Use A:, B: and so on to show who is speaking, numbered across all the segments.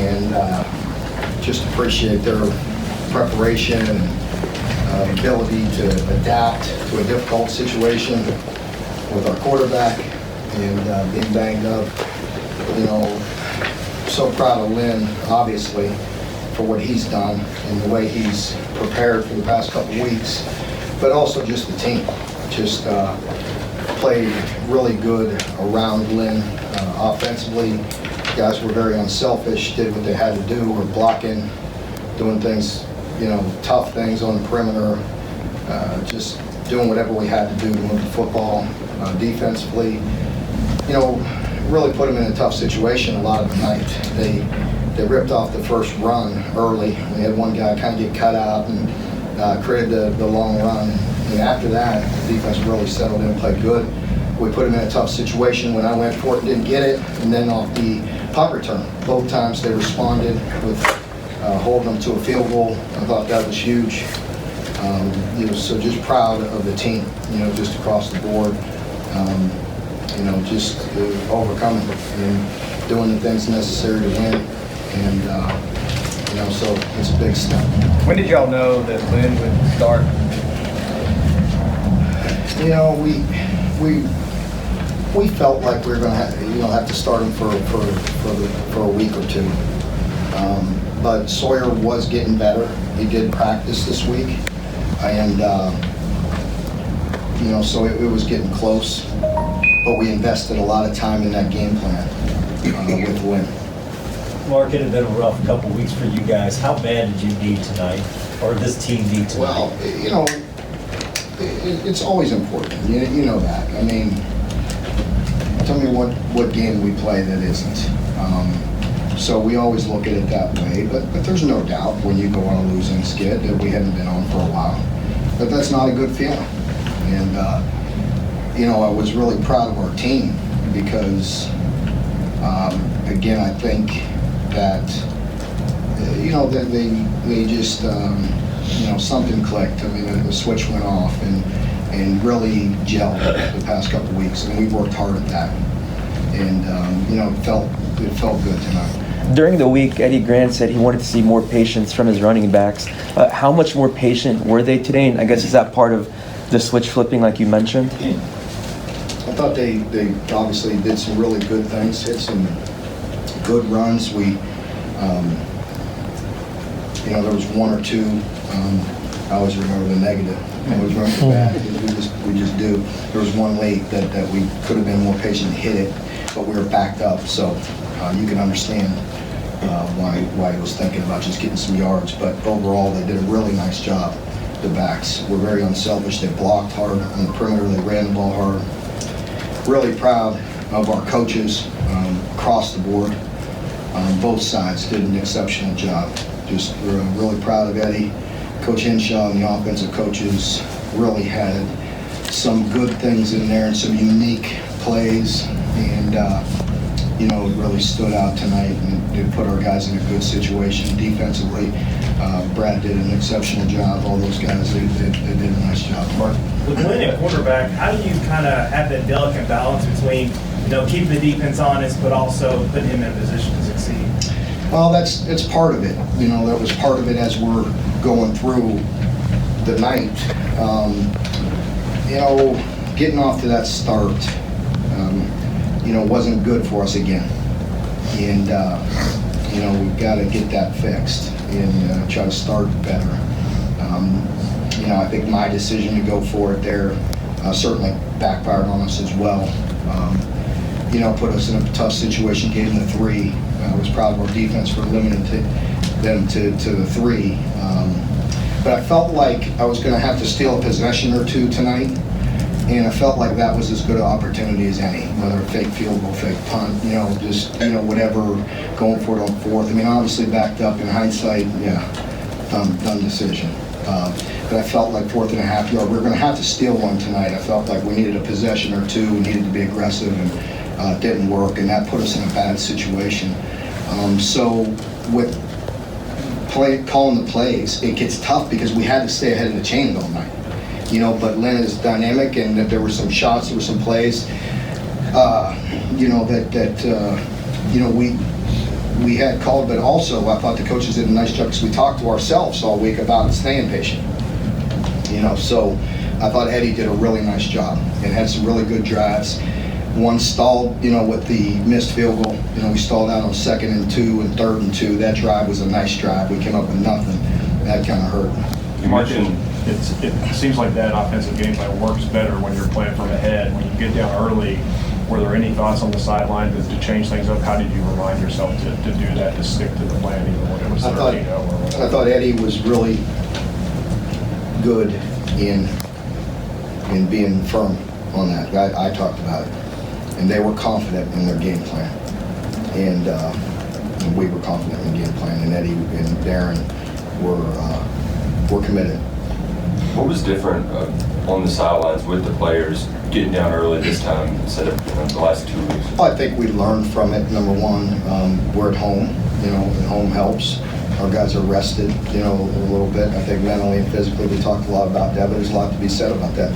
A: and just appreciate their preparation and ability to adapt to a difficult situation with our quarterback and being banged up. You know, so proud of Lynn, obviously, for what he's done and the way he's prepared for the past couple weeks, but also just the team. Just played really good around Lynn offensively. Guys were very unselfish, did what they had to do, were blocking, doing things, you know, tough things on the perimeter, just doing whatever we had to do to move the football. Defensively, you know, really put them in a tough situation a lot of the night. They ripped off the first run early. We had one guy kind of get cut out and created the long run. And after that, the defense really settled in and played good. We put them in a tough situation when I went for it and didn't get it. And then off the punt return, both times they responded with holding them to a field goal. I thought that was huge. You know, so just proud of the team, you know, just across the board. You know, just overcoming and doing the things necessary to win. And, you know, so it's a big step.
B: When did y'all know that Lynn would start?
A: You know, we felt like we were going to have to start him for a week or two. But Sawyer was getting better. He did practice this week. And, you know, so it was getting close. But we invested a lot of time in that game plan with Lynn.
C: Mark, it had been a rough couple weeks for you guys. How bad did you need tonight, or this team need tonight?
A: Well, you know, it's always important. You know that. I mean, tell me what game we play that isn't. So we always look at it that way. But there's no doubt when you go on a losing skid that we haven't been on for a while. But that's not a good feeling. And you know, I was really proud of our team because, again, I think that, you know, that they just, you know, something clicked. I mean, the switch went off and really gelled the past couple of weeks, and we've worked hard at that. And, you know, it felt good tonight.
D: During the week, Eddie Grant said he wanted to see more patience from his running backs. How much more patient were they today? And I guess is that part of the switch flipping like you mentioned?
A: I thought they obviously did some really good things, hit some good runs. We, you know, there was one or two. I always remember the negative. I always remember the bad. We just do. There was one late that we could have been more patient and hit it, but we were backed up. So you can understand why he was thinking about just getting some yards. But overall, they did a really nice job. The backs were very unselfish. They blocked hard on the perimeter. They ran the ball hard. Really proud of our coaches across the board. Both sides did an exceptional job. Just really proud of Eddie. Coach Henshaw and the offensive coaches really had some good things in there and some unique plays. And, you know, it really stood out tonight and did put our guys in a good situation defensively. Brad did an exceptional job. All those guys, they did a nice job. Mark?
E: With Lynn at quarterback, how do you kind of have that delicate balance between, you know, keeping the defense honest, but also putting him in a position to succeed?
A: Well, it's part of it. You know, that was part of it as we're going through the night. You know, getting off to that start, you know, wasn't good for us again. And, you know, we've got to get that fixed and try to start better. You know, I think my decision to go for it there certainly backfired on us as well. You know, put us in a tough situation, gave them the 3. I was proud of our defense for limiting them to the 3. But I felt like I was going to have to steal a possession or two tonight, and I felt like that was as good an opportunity as any, whether a fake field goal, fake punt, you know, just, you know, whatever, going for it on 4th. I mean, obviously backed up in hindsight, yeah, done decision. But I felt like 4th and a half yard, we were going to have to steal one tonight. I felt like we needed a possession or two, we needed to be aggressive, and it didn't work, and that put us in a bad situation. So with calling the plays, it gets tough because we had to stay ahead of the chain all night. You know, but Lynn is dynamic, and there were some shots, there were some plays, you know, that you know, we had called, but also I thought the coaches did a nice job because we talked to ourselves all week about staying patient. So I thought Eddie did a really nice job and had some really good drives. One stalled, with the missed field goal. We stalled out on 2nd and 2 and 3rd and 2. That drive was a nice drive. We came up with nothing. That kind of hurt.
F: You mentioned it seems like that offensive game plan works better when you're playing from ahead. When you get down early, were there any thoughts on the sideline to change things up? How did you remind yourself to do that, to stick to the plan even when it was 13-0 or whatever?
A: I thought Eddie was really good in being firm on that. I talked about it. And they were confident in their game plan. And we were confident in the game plan. And Eddie and Darren were committed.
G: What was different on the sidelines with the players getting down early this time instead of the last 2 weeks?
A: Well, I think we learned from it. Number one, we're at home. And home helps. Our guys are rested, a little bit. I think mentally and physically, we talked a lot about that, but there's a lot to be said about that.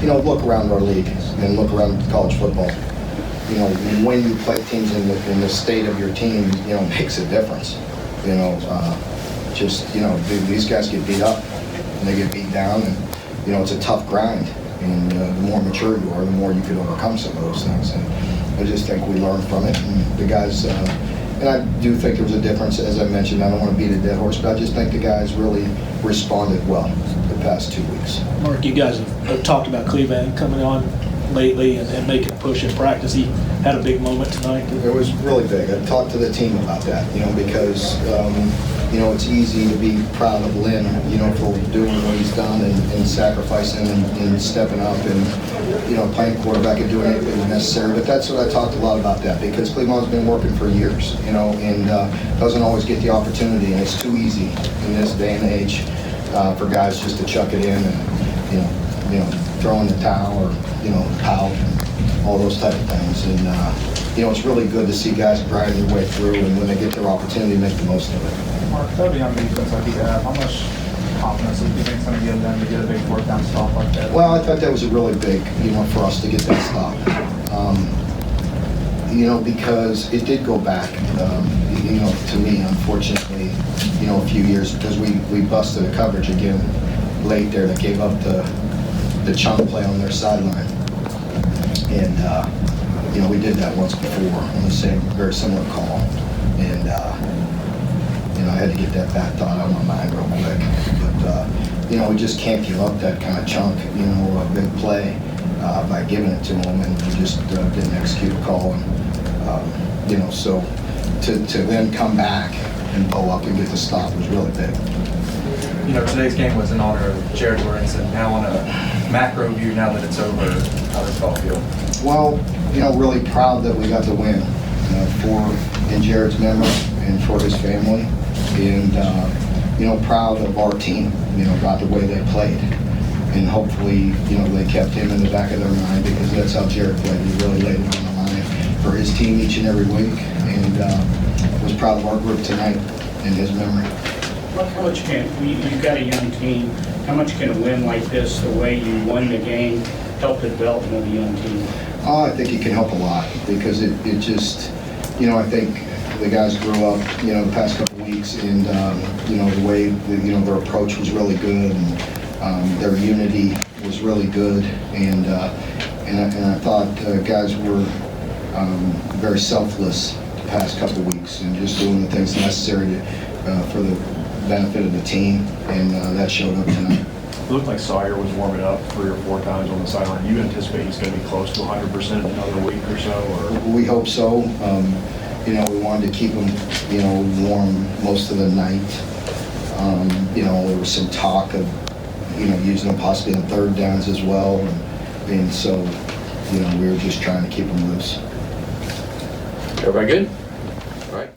A: Look around our league and look around college football. When you play teams in the state of your team, makes a difference. These guys get beat up and they get beat down, and it's a tough grind. And the more mature you are, the more you can overcome some of those things. And I just think we learned from it. And the guys, and I do think there was a difference, as I mentioned. I don't want to beat a dead horse, but I just think the guys really responded well the past 2 weeks.
H: Mark, you guys have talked about Cleveland coming on lately and making a push in practice. He had a big moment tonight.
A: It was really big. I talked to the team about that, because, it's easy to be proud of Lynn, for doing what he's done and sacrificing and stepping up and, playing quarterback and doing anything necessary. But that's what I talked a lot about that, because Cleveland's been working for years, and doesn't always get the opportunity. And it's too easy in this day and age for guys just to chuck it in and, throw in the towel or, pout, all those type of things. And, it's really good to see guys grind their way through, and when they get their opportunity, make the most of it.
I: Mark, so young defense like you have, how much confidence do you think it's going to give them to get a big fourth down stop like that?
A: Well, I thought that was a really big, for us to get that stop. Because it did go back, to me, unfortunately, a few years, because we busted a coverage again late there that gave up the chunk play on their sideline. And, we did that once before on the same, very similar call. And, I had to get that back thought out of my mind real quick. But, we just can't give up that kind of chunk, a big play by giving it to them, and we just didn't execute a call. And, so to then come back and blow up and get the stop was really big.
I: Today's game was in honor of Jared Lawrence, and now on a macro view, now that it's over, how does it all feel?
A: Well, really proud that we got the win in Jared's memory and for his family. And, proud of our team, about the way they played. And hopefully, they kept him in the back of their mind, because that's how Jared played. He really laid it on the line for his team each and every week. And was proud of our group tonight in his memory.
J: How much you've got a young team, how much can a win like this, the way you won the game, help the development of a young team?
A: Oh, I think it can help a lot, because it just, I think the guys grew up, the past couple of weeks, and, the way, their approach was really good, and their unity was really good, and I thought guys were very selfless the past couple of weeks, and just doing the things necessary for the benefit of the team, and that showed up tonight.
F: It looked like Sawyer was warming up 3 or 4 times on the sideline. You anticipate he's going to be close to 100% in another week or so? Or?
A: We hope so. We wanted to keep him, warm most of the night. There was some talk of, using him possibly on third downs as well. And so, we were just trying to keep him loose.
G: Everybody good? All right.